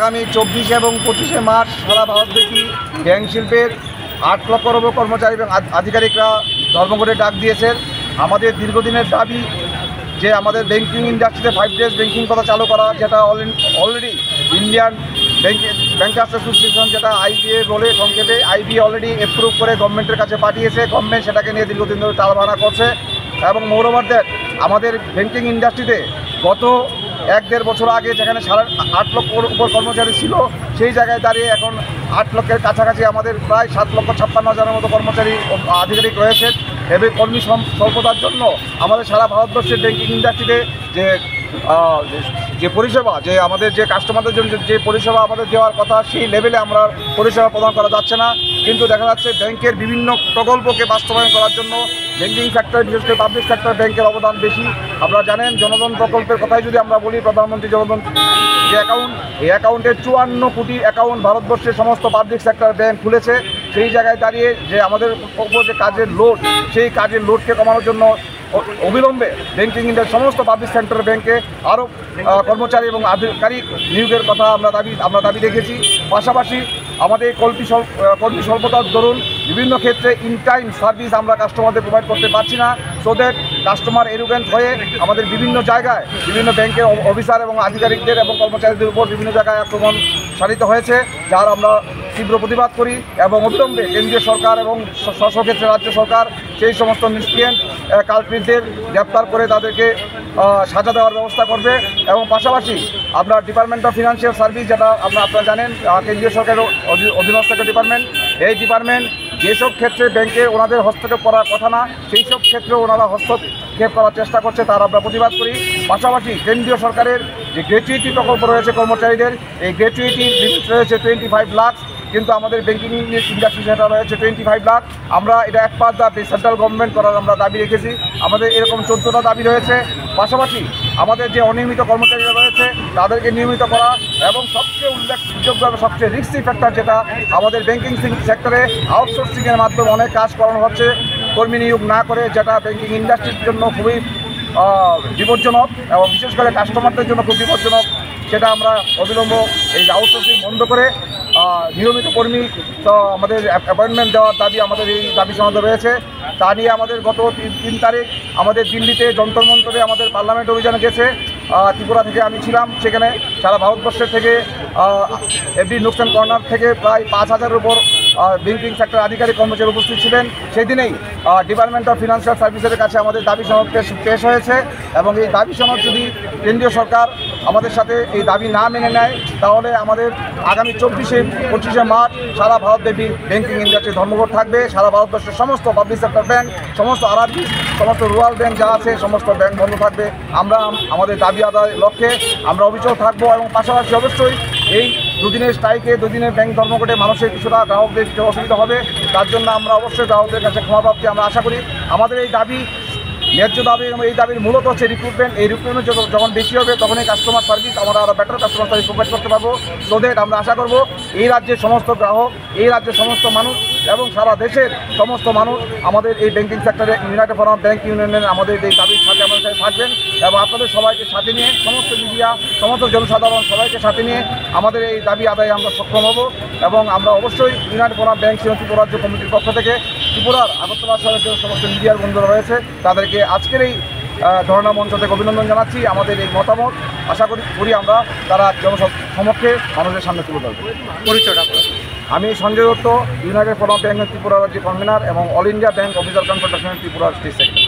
আগামী 24 এবং 25শে মার্চ সারা ভারতব্যাপী ব্যাংক শিল্পের 8 লক্ষের উপর কর্মচারী এবং আধিকারিকরা ধর্মঘটের ডাক দিয়েছেন। আমাদের দীর্ঘদিনের দাবি যে আমাদের ব্যাংকিং ইন্ডাস্ট্রিতে 5 ডেজ ব্যাংকিং কথা চালু করা, যেটা অলরেডি ইন্ডিয়ান ব্যাংকার্স অ্যাসোসিয়েশন, যেটা আইবিএ বলে সংক্ষেপে, আইবি অলরেডি অ্যাপ্রুভ করে গভর্নমেন্টের কাছে পাঠিয়েছে। গভর্নমেন্ট সেটাকে নিয়ে দীর্ঘদিন ধরে টালবাহানা করছে এবং মোরওভার দ্যাট আমাদের ব্যাংকিং ইন্ডাস্ট্রিতে গত 1-1.5 বছর আগে যেখানে 8 লক্ষের উপর কর্মচারী ছিল, সেই জায়গায় দাঁড়িয়ে এখন 8 লক্ষের কাছাকাছি আমাদের প্রায় 7,56,000-এর মতো কর্মচারী আধিকারিক রয়েছেন। এবং কর্মী স্বল্পতার জন্য আমাদের সারা ভারতবর্ষের ব্যাংকিং ইন্ডাস্ট্রিতে যে পরিষেবা, যে আমাদের যে কাস্টমারদের জন্য যে পরিষেবা আমাদের দেওয়ার কথা, সেই লেভেলে আমরা পরিষেবা প্রদান করা যাচ্ছে না। কিন্তু দেখা যাচ্ছে ব্যাংকের বিভিন্ন প্রকল্পকে বাস্তবায়ন করার জন্য ব্যাংকিং সেক্টর, বিশেষ করে পাবলিক সেক্টর ব্যাংকের অবদান বেশি। আপনারা জানেন জনধন প্রকল্পের কথাই যদি আমরা বলি, প্রধানমন্ত্রী জনধন যে অ্যাকাউন্ট, এই অ্যাকাউন্টে 54 কোটি অ্যাকাউন্ট ভারতবর্ষের সমস্ত পাবলিক সেক্টর ব্যাংক খুলেছে। সেই জায়গায় দাঁড়িয়ে যে আমাদের উপর যে কাজের লোড, সেই কাজের লোডকে কমানোর জন্য অবিলম্বে ব্যাংকিং ইন্ডাস্ট্রি সমস্ত পাবলিক সেক্টর ব্যাংকে আরও কর্মচারী এবং আধিকারিক নিয়োগের কথা আমরা দাবি রেখেছি। পাশাপাশি আমাদের কর্মী স্বল্পতার দরুন বিভিন্ন ক্ষেত্রে ইন টাইম সার্ভিস আমরা কাস্টমারদের প্রোভাইড করতে পারছি না। সো দ্যাট কাস্টমার এরোগেন্ট হয়ে আমাদের বিভিন্ন জায়গায় বিভিন্ন ব্যাংকের অফিসার এবং আধিকারিকদের এবং কর্মচারীদের উপর বিভিন্ন জায়গায় আক্রমণ সারিত হয়েছে, যার আমরা তীব্র প্রতিবাদ করি এবং অবিলম্বে কেন্দ্রীয় সরকার এবং স্বক্ষেত্রে রাজ্য সরকার সেই সমস্ত মিসক্রিয়েন্ট কালপ্রিটদের গ্রেপ্তার করে তাদেরকে সাজা দেওয়ার ব্যবস্থা করবে। এবং পাশাপাশি আপনার ডিপার্টমেন্ট অফ ফিনান্সিয়াল সার্ভিস, যেটা আপনারা জানেন কেন্দ্রীয় সরকারের অধীনস্থ একটা ডিপার্টমেন্ট, এই ডিপার্টমেন্ট যেসব ক্ষেত্রে ব্যাংকে ওনাদের হস্তক্ষেপ করার কথা না, সেই সব ক্ষেত্রে ওনারা হস্তক্ষেপ করার চেষ্টা করছে, তার আমরা প্রতিবাদ করি। পাশাপাশি কেন্দ্রীয় সরকারের যে গ্র্যাচুইটি প্রকল্প রয়েছে কর্মচারীদের, এই গ্র্যাচুইটি লিমিট রয়েছে 25 লাখ, কিন্তু আমাদের ব্যাংকিং ইন্ডাস্ট্রি সেটা রয়েছে 25 লাখ। আমরা এটা এক পাশ দাবি সেন্ট্রাল গভর্নমেন্ট করার আমরা দাবি রেখেছি। আমাদের এরকম 14টা দাবি রয়েছে। পাশাপাশি আমাদের যে অনিয়মিত কর্মচারীরা রয়েছে তাদেরকে নিয়মিত করা, এবং সবচেয়ে উল্লেখযোগ্য এবং সবচেয়ে রিস্কি ফ্যাক্টর যেটা আমাদের ব্যাংকিং সেক্টরে আউটসোর্সিংয়ের মাধ্যমে অনেক কাজ করানো হচ্ছে কর্মী নিয়োগ না করে, যেটা ব্যাংকিং ইন্ডাস্ট্রির জন্য খুবই বিপজ্জনক এবং বিশেষ করে কাস্টমারদের জন্য খুব বিপজ্জনক। সেটা আমরা অবিলম্ব এই আউটসোর্সিং বন্ধ করে নিয়মিত কর্মী আমাদের অ্যাপয়েন্টমেন্ট দেওয়ার দাবি, আমাদের এই দাবি সনদে রয়েছে। তা নিয়ে আমাদের গত 3 তারিখ আমাদের দিল্লিতে যন্তর মন্তরে আমাদের পার্লামেন্ট অভিযানে গেছে। ত্রিপুরা থেকে আমি ছিলাম, সেখানে সারা ভারতবর্ষের থেকে এভরি নুকস অ্যান্ড কর্নার থেকে প্রায় 5,000-এর উপর ব্যাংকিং সেক্টর আধিকারিক কর্মচারী উপস্থিত ছিলেন। সেই দিনেই ডিপার্টমেন্ট অফ ফিনান্সিয়াল সার্ভিসের কাছে আমাদের দাবি সনদ পেশ হয়েছে, এবং এই দাবি সনদ যদি কেন্দ্রীয় সরকার আমাদের সাথে এই দাবি না মেনে নেয়, তাহলে আমাদের আগামী 24-25শে মার্চ সারা ভারতব্যাপী ব্যাংকিং ইন্ডাস্ট্রি ধর্মঘট থাকবে। সারা ভারতবর্ষের সমস্ত পাবলিক সেক্টর ব্যাংক, সমস্ত আরআরবি, সমস্ত রুরাল ব্যাংক যা আছে সমস্ত ব্যাংক বন্ধ থাকবে। আমরা আমাদের দাবি আদায়ের লক্ষ্যে আমরা অবিচল থাকবো, এবং পাশাপাশি অবশ্যই এই দুদিনের স্ট্রাইকে, দুদিনের ব্যাংক ধর্মঘটে মানুষের কিছুটা গ্রাহকদের কিছু অসুবিধা হবে, তার জন্য আমরা অবশ্যই গ্রাহকদের কাছে ক্ষমাপ্রাপ্তি আমরা আশা করি। আমাদের এই দাবি ন্যায্য দাবি, এবং এই দাবির মূলত হচ্ছে রিক্রুটমেন্ট। এই রিক্রুটমেন্ট যখন বেশি হবে তখনই কাস্টমার সার্ভিস আমরা আরও বেটার কাস্টমার সার্ভিস প্রোভাইড করতে পারবো। সো দ্যাট আমরা আশা করব এই রাজ্যের সমস্ত গ্রাহক, এই রাজ্যের সমস্ত মানুষ এবং সারা দেশের সমস্ত মানুষ আমাদের এই ব্যাংকিং সেক্টরে ইউনাইটেড ফোরাম ব্যাংক ইউনিয়নের আমাদের এই দাবির সাথে আমাদের সাথে থাকবেন, এবং আপনাদের সবাইকে সাথে নিয়ে, সমস্ত মিডিয়া, সমস্ত জনসাধারণ সবাইকে সাথে নিয়ে আমাদের এই দাবি আদায়ে আমরা সক্ষম হব। এবং আমরা অবশ্যই ইউনাইটেড ফোরাম ব্যাংক ত্রিপুরা রাজ্য কমিটির পক্ষ থেকে ত্রিপুরার আগরতলা শহরের যে সমস্ত মিডিয়ার বন্ধুরা রয়েছে তাদেরকে আজকের এই ধর্ণা মঞ্চ থেকে অভিনন্দন জানাচ্ছি। আমাদের এই মতামত আশা করি আমরা তারা জনসমক্ষে মানুষের সামনে তুলে ধরব। পরিচয়টা আমি Sanjay Dutta, United forum bank Tripura রাজ্য কনভেনার এবং all India bank officer confederation Tripura state secretary.